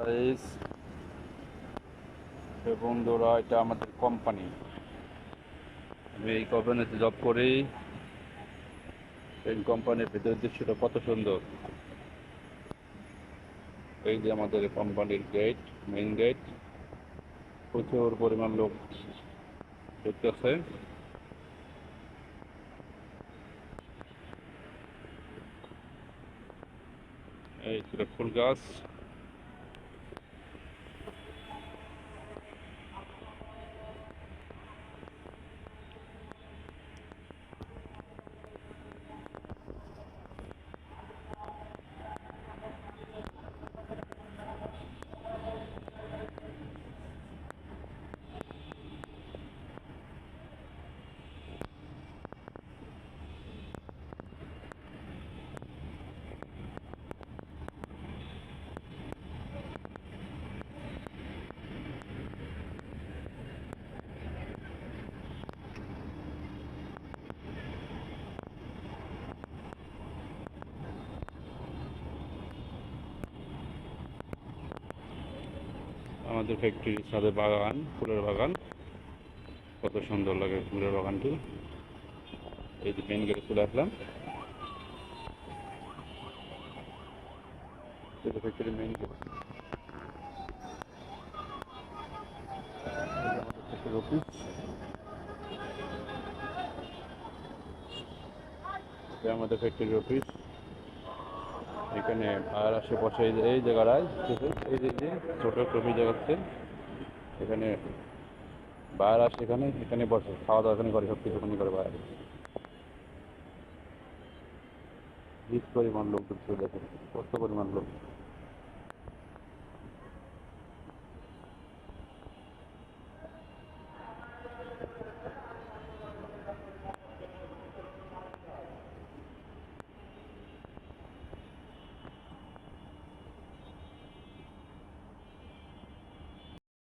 Guys, বন্ধুরা, এটা আমাদের কোম্পানি। আমি এই কোম্পানিতে জব করি। এই কোম্পানির ভেতরের দৃশ্যটা কত সুন্দর। এই যে আমাদের কোম্পানির গেট, মেইন গেট। প্রচুর পরিমাণ লোক ঢুকতেছে। এই ছিল ফুল গাছ। আমাদের ফ্যাক্টরির ছাদে বাগান, ফুলের বাগান। কত সুন্দর লাগে ফুলের বাগানটি। এই যে মেইন গেটে চলে আসলাম। ফ্যাক্টরির মেইন গেট। আমাদের অফিস। এটা আমাদের ফ্যাক্টরির অফিস। এখানে আর আশেপাশে এই জায়গাটায় এই যে ছোট টপি জায়গাতে এখানে বাইরে আসে, এখানে এখানে বসে খাওয়া দাওয়া এখানে করে, সব কিছু ওখানে করে বাইরে। হিট পরিমাণ লোক ঢুকছে, দেখেন কত পরিমাণ লোক।